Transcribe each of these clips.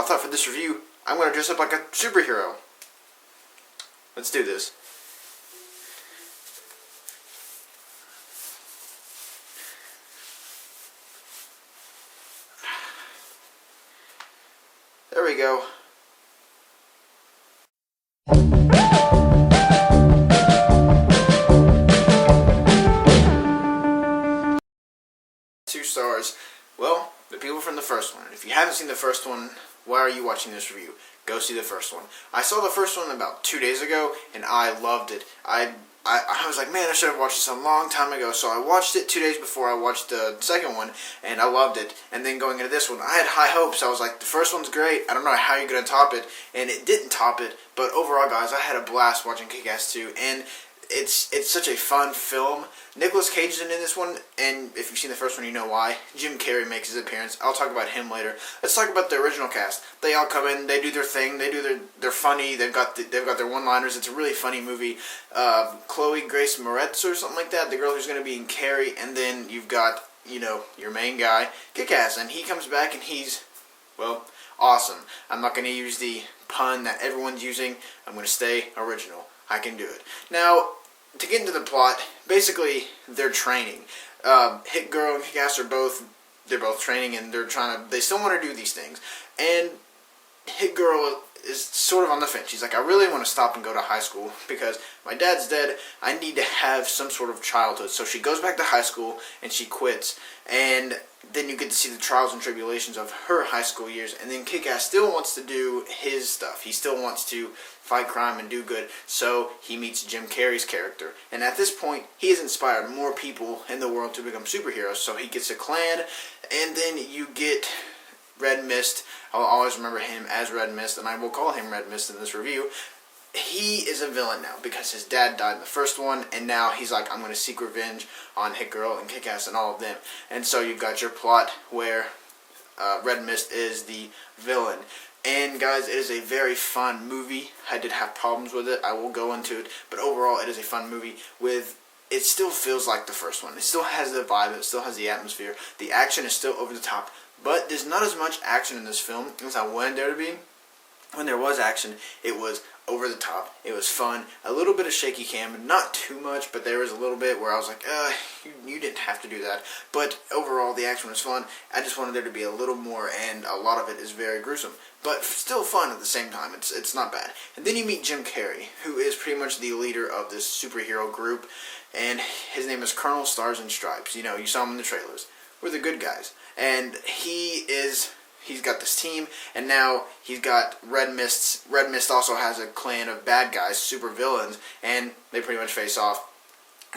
I thought for this review, I'm going to dress up like a superhero. Let's do this. There we go. Two stars. Well, the people from the first one. If you haven't seen the first one, why are you watching this review? Go see the first one. I saw the first one about 2 days ago, and I loved it. I was like, man, I should have watched this a long time ago. So I watched it 2 days before I watched the second one, and I loved it. And then going into this one, I had high hopes. I was like, the first one's great. I don't know how you're going to top it. And it didn't top it. But overall, guys, I had a blast watching Kick-Ass 2. And it's such a fun film. Nicolas Cage is in this one, and if you've seen the first one, you know why. Jim Carrey makes his appearance. I'll talk about him later. Let's talk about the original cast. They all come in, they do their thing, they're funny. They've got their one-liners. It's a really funny movie. Chloe Grace Moretz or something like that, the girl who's going to be in Carrie, and then you've got your main guy, Kick-Ass, and he comes back and he's, well, awesome. I'm not going to use the pun that everyone's using. I'm going to stay original. I can do it. Now, to get into the plot, basically they're training. Hit Girl and Kick-Ass are both training, and they still want to do these things. And Hit Girl is sort of on the fence. She's like, I really want to stop and go to high school because my dad's dead. I need to have some sort of childhood. So she goes back to high school and she quits. And then you get to see the trials and tribulations of her high school years. And then Kick-Ass still wants to do his stuff. He still wants to fight crime and do good. So he meets Jim Carrey's character. And at this point, he has inspired more people in the world to become superheroes. So he gets a clan. And then you get Red Mist. I'll always remember him as Red Mist, and I will call him Red Mist in this review. He is a villain now because his dad died in the first one, and now he's like, I'm going to seek revenge on Hit Girl and Kick-Ass and all of them. And so you've got your plot where Red Mist is the villain. And guys, it is a very fun movie. I did have problems with it. I will go into it, but overall, it is a fun movie it still feels like the first one. It still has the vibe. It still has the atmosphere. The action is still over the top. But there's not as much action in this film as I wanted there to be. When there was action, it was over the top. It was fun. A little bit of shaky cam. Not too much, but there was a little bit where I was like, you didn't have to do that. But overall, the action was fun. I just wanted there to be a little more, and a lot of it is very gruesome. But still fun at the same time. It's not bad. And then you meet Jim Carrey, who is pretty much the leader of this superhero group. And his name is Colonel Stars and Stripes. You saw him in the trailers. We're the good guys. And he's got this team, and now he's got Red Mist. Red Mist also has a clan of bad guys, super villains, and they pretty much face off.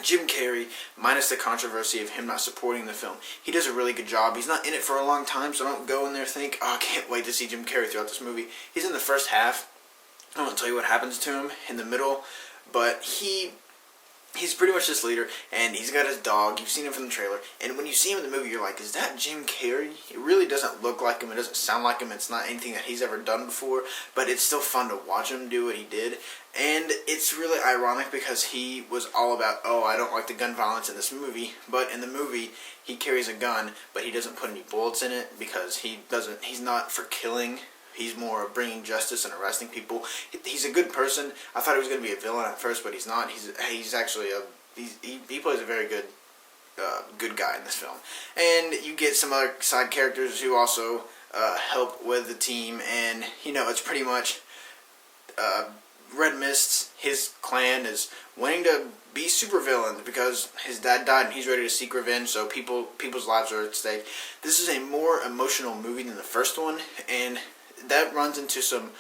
Jim Carrey, minus the controversy of him not supporting the film, he does a really good job. He's not in it for a long time, so don't go in there think, I can't wait to see Jim Carrey throughout this movie. He's in the first half. I won't tell you what happens to him in the middle, but he's pretty much this leader, and he's got his dog. You've seen him from the trailer, and when you see him in the movie, you're like, is that Jim Carrey? It really doesn't look like him. It doesn't sound like him. It's not anything that he's ever done before, but it's still fun to watch him do what he did, and it's really ironic because he was all about, I don't like the gun violence in this movie, but in the movie, he carries a gun, but he doesn't put any bullets in it because he's not for killing. He's more bringing justice and arresting people. He's a good person. I thought he was going to be a villain at first, but he's not. He's actually he plays a very good guy in this film. And you get some other side characters who also help with the team. And it's pretty much Red Mist. His clan is wanting to be supervillains because his dad died and he's ready to seek revenge. So people's lives are at stake. This is a more emotional movie than the first one, and that runs into some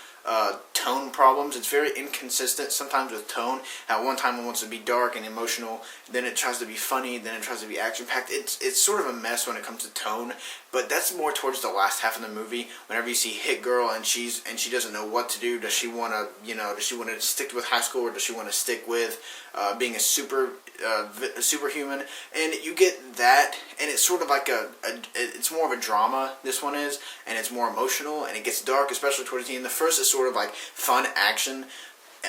tone problems. It's very inconsistent sometimes with tone. At one time it wants to be dark and emotional, then it tries to be funny, then it tries to be action-packed. It's sort of a mess when it comes to tone, but that's more towards the last half of the movie. Whenever you see Hit Girl and she doesn't know what to do. Does she want to stick with high school, or does she want to stick with being a superhuman? And you get that, and it's sort of like it's more of a drama, this one is, and it's more emotional, and it gets dark, especially towards the end. The first is sort of like fun action,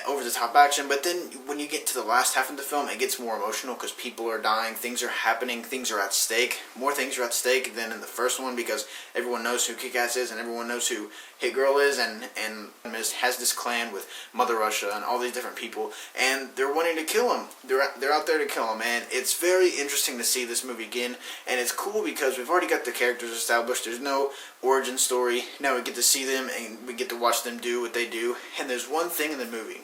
over the top action, but then when you get to the last half of the film, it gets more emotional because people are dying, things are happening, things are at stake. More things are at stake than in the first one because everyone knows who Kick-Ass is and everyone knows who Hit Girl is, and has this clan with Mother Russia and all these different people, and they're wanting to kill him. They're out there to kill him, and it's very interesting to see this movie again, and it's cool because we've already got the characters established. There's no origin story. Now we get to see them and we get to watch them do what they do, and there's one thing in the movie.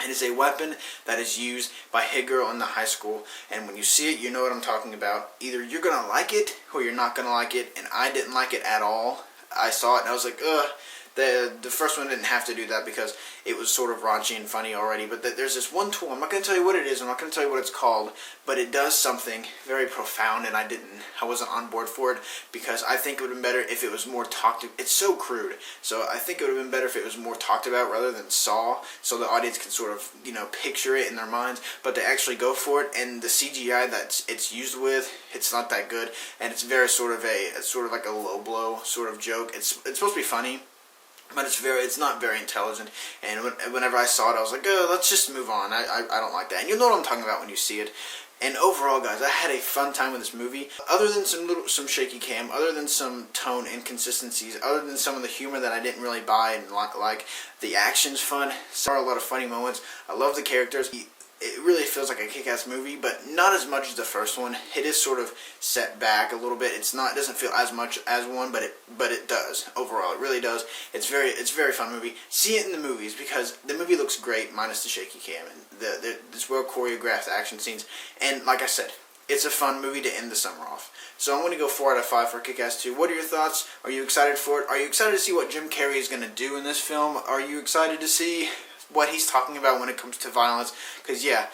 It is a weapon that is used by Hit Girl in the high school, and when you see it, you know what I'm talking about. Either you're going to like it, or you're not going to like it, and I didn't like it at all. I saw it, and I was like, ugh. The first one didn't have to do that because it was sort of raunchy and funny already, but there's this one tool. I'm not going to tell you what it is, I'm not going to tell you what it's called, but it does something very profound, and I wasn't on board for it because I think it would have been better if it was more talked about. It's so crude, so I think it would have been better if it was more talked about rather than saw, so the audience can sort of, picture it in their minds, but they actually go for it, and the CGI that it's used with, it's not that good, and it's very sort of like a low blow sort of joke. It's supposed to be funny, but it's not very intelligent, and whenever I saw it, I was like, let's just move on. I don't like that, and you'll know what I'm talking about when you see it. And overall, guys, I had a fun time with this movie. Other than some shaky cam, other than some tone inconsistencies, other than some of the humor that I didn't really buy and like, the action's fun. There are a lot of funny moments. I love the characters. It really feels like a kick-ass movie, but not as much as the first one. It is sort of set back a little bit. It doesn't feel as much as one, but it does overall. It really does. It's a very fun movie. See it in the movies because the movie looks great minus the shaky cam and this well choreographed action scenes. And like I said, it's a fun movie to end the summer off. So I'm going to go 4 out of 5 for Kick-Ass 2. What are your thoughts? Are you excited for it? Are you excited to see what Jim Carrey is going to do in this film? Are you excited to see what he's talking about when it comes to violence? Because yeah,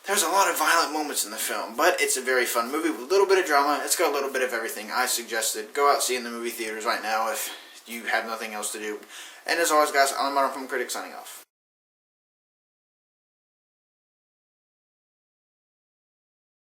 there's a lot of violent moments in the film, but it's a very fun movie with a little bit of drama. It's got a little bit of everything. I suggest it. Go out, see it in the movie theaters right now if you have nothing else to do. And as always, guys, I'm Modern Film Critic signing off.